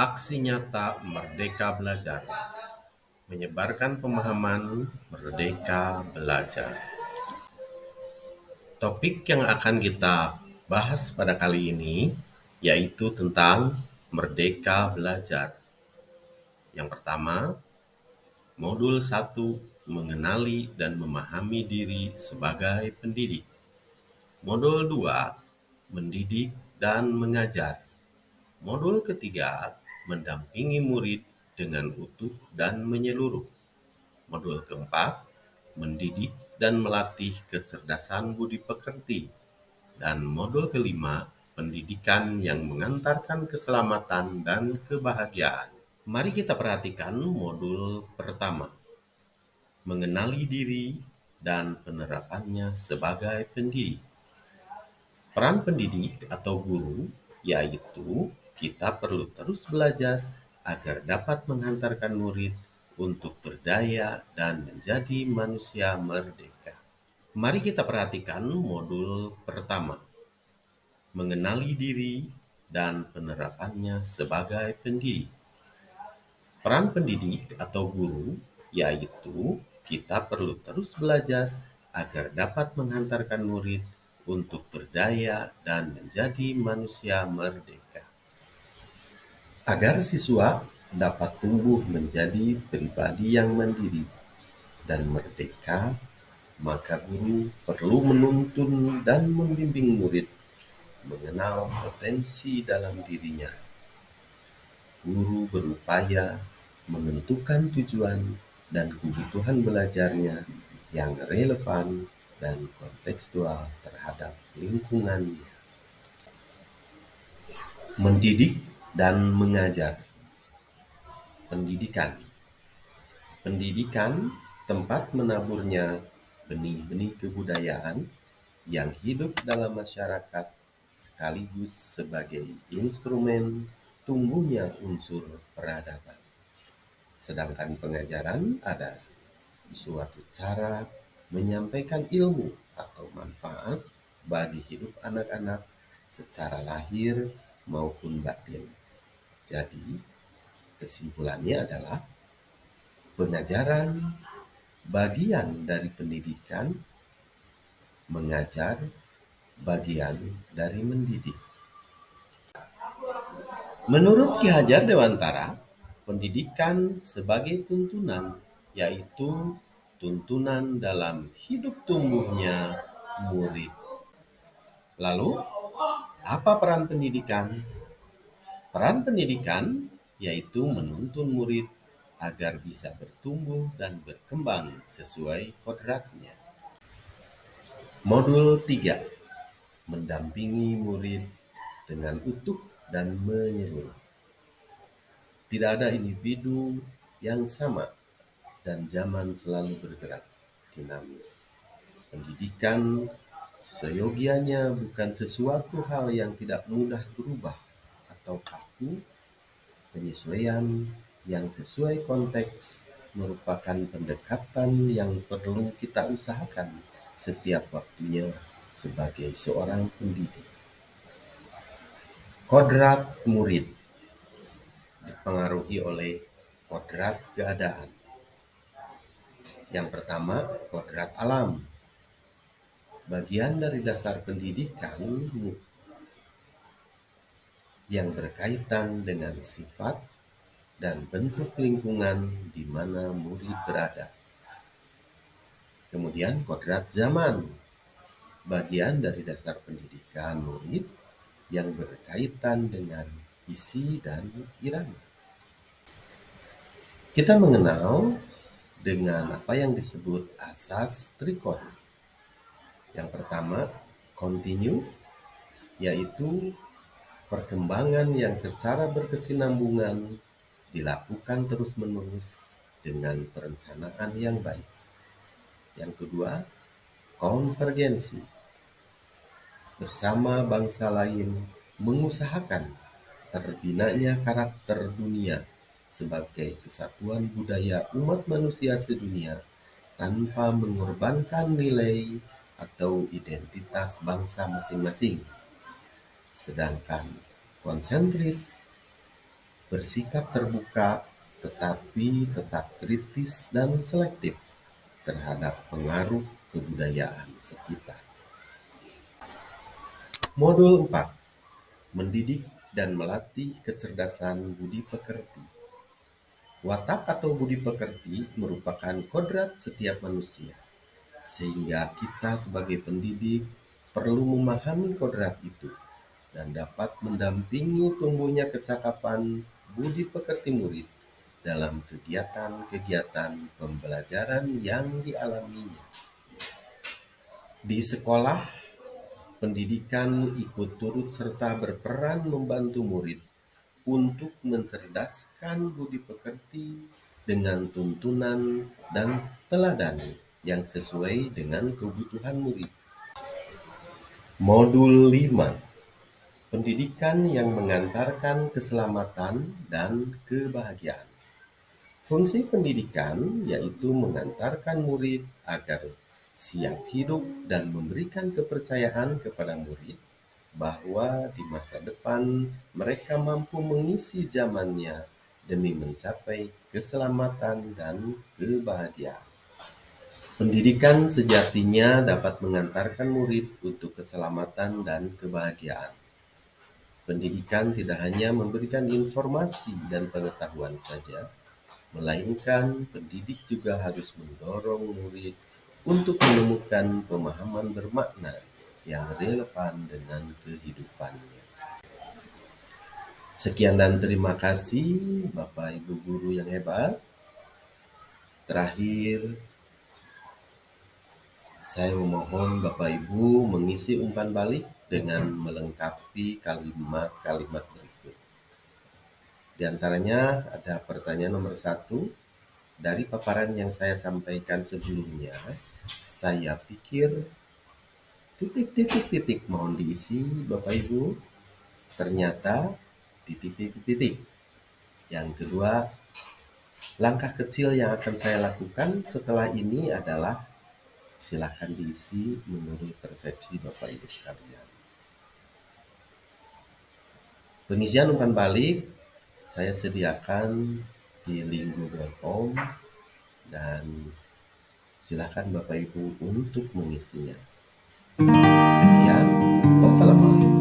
Aksi nyata Merdeka Belajar, menyebarkan pemahaman Merdeka Belajar. Topik yang akan kita bahas pada kali ini yaitu tentang Merdeka Belajar. Yang pertama, Modul 1, mengenali dan memahami diri sebagai pendidik. Modul 2, mendidik dan mengajar. Modul ketiga, mendampingi murid dengan utuh dan menyeluruh. Modul keempat, mendidik dan melatih kecerdasan budi pekerti. Dan modul kelima, pendidikan yang mengantarkan keselamatan dan kebahagiaan. Mari kita perhatikan modul pertama, mengenali diri dan penerapannya sebagai pendidik. Peran pendidik atau guru yaitu kita perlu terus belajar agar dapat menghantarkan murid untuk berdaya dan menjadi manusia merdeka. Mari kita perhatikan modul pertama, mengenali diri dan penerapannya sebagai pendidik. Peran pendidik atau guru yaitu kita perlu terus belajar agar dapat menghantarkan murid untuk berdaya dan menjadi manusia merdeka. Agar siswa dapat tumbuh menjadi pribadi yang mandiri dan merdeka, maka guru perlu menuntun dan membimbing murid mengenal potensi dalam dirinya. Guru berupaya menentukan tujuan dan kebutuhan belajarnya yang relevan dan kontekstual terhadap lingkungannya. Mendidik dan mengajar. Pendidikan. Pendidikan tempat menaburnya benih-benih kebudayaan yang hidup dalam masyarakat sekaligus sebagai instrumen tumbuhnya unsur peradaban. Sedangkan pengajaran ada suatu cara menyampaikan ilmu atau manfaat bagi hidup anak-anak secara lahir maupun batin. Jadi, kesimpulannya adalah pengajaran bagian dari pendidikan, mengajar bagian dari mendidik. Menurut Ki Hajar Dewantara, pendidikan sebagai tuntunan, yaitu tuntunan dalam hidup tumbuhnya murid. Lalu, apa peran pendidikan? Peran pendidikan yaitu menuntun murid agar bisa bertumbuh dan berkembang sesuai kodratnya. Modul 3, mendampingi murid dengan utuh dan menyeluruh. Tidak ada individu yang sama dan zaman selalu bergerak dinamis. Pendidikan seyogianya bukan sesuatu hal yang tidak mudah berubah atau kaku. Penyesuaian yang sesuai konteks merupakan pendekatan yang perlu kita usahakan setiap waktunya sebagai seorang pendidik. Kodrat murid dipengaruhi oleh kodrat keadaan. Yang pertama, kodrat alam. Bagian dari dasar pendidikan yang berkaitan dengan sifat dan bentuk lingkungan di mana murid berada. Kemudian kodrat zaman, bagian dari dasar pendidikan murid yang berkaitan dengan isi dan irama. Kita mengenal dengan apa yang disebut asas trikon. Yang pertama, continue, yaitu perkembangan yang secara berkesinambungan dilakukan terus-menerus dengan perencanaan yang baik. Yang kedua, konvergensi. Bersama bangsa lain mengusahakan terbinanya karakter dunia sebagai kesatuan budaya umat manusia sedunia tanpa mengorbankan nilai atau identitas bangsa masing-masing. Sedangkan konsentris bersikap terbuka tetapi tetap kritis dan selektif terhadap pengaruh kebudayaan sekitar. Modul 4. Mendidik dan melatih kecerdasan budi pekerti. Watak atau budi pekerti merupakan kodrat setiap manusia, sehingga kita sebagai pendidik perlu memahami kodrat itu dan dapat mendampingi tumbuhnya kecakapan budi pekerti murid dalam kegiatan-kegiatan pembelajaran yang dialaminya. Di sekolah, pendidikan ikut turut serta berperan membantu murid untuk mencerdaskan budi pekerti dengan tuntunan dan teladan yang sesuai dengan kebutuhan murid. Modul 5. Pendidikan yang mengantarkan keselamatan dan kebahagiaan. Fungsi pendidikan yaitu mengantarkan murid agar siap hidup dan memberikan kepercayaan kepada murid bahwa di masa depan mereka mampu mengisi zamannya demi mencapai keselamatan dan kebahagiaan. Pendidikan sejatinya dapat mengantarkan murid untuk keselamatan dan kebahagiaan. Pendidikan tidak hanya memberikan informasi dan pengetahuan saja, melainkan pendidik juga harus mendorong murid untuk menemukan pemahaman bermakna yang relevan dengan kehidupannya. Sekian dan terima kasih Bapak Ibu guru yang hebat. Terakhir, saya memohon Bapak Ibu mengisi umpan balik dengan melengkapi kalimat-kalimat berikut. Di antaranya ada pertanyaan nomor 1. Dari paparan yang saya sampaikan sebelumnya, saya pikir titik-titik-titik mohon diisi Bapak Ibu. Ternyata titik-titik-titik. Yang kedua, langkah kecil yang akan saya lakukan setelah ini adalah silakan diisi menurut persepsi Bapak Ibu sekalian. Pengisian umpan balik saya sediakan di link Google Form dan silakan Bapak Ibu untuk mengisinya. Sekian, wassalamualaikum.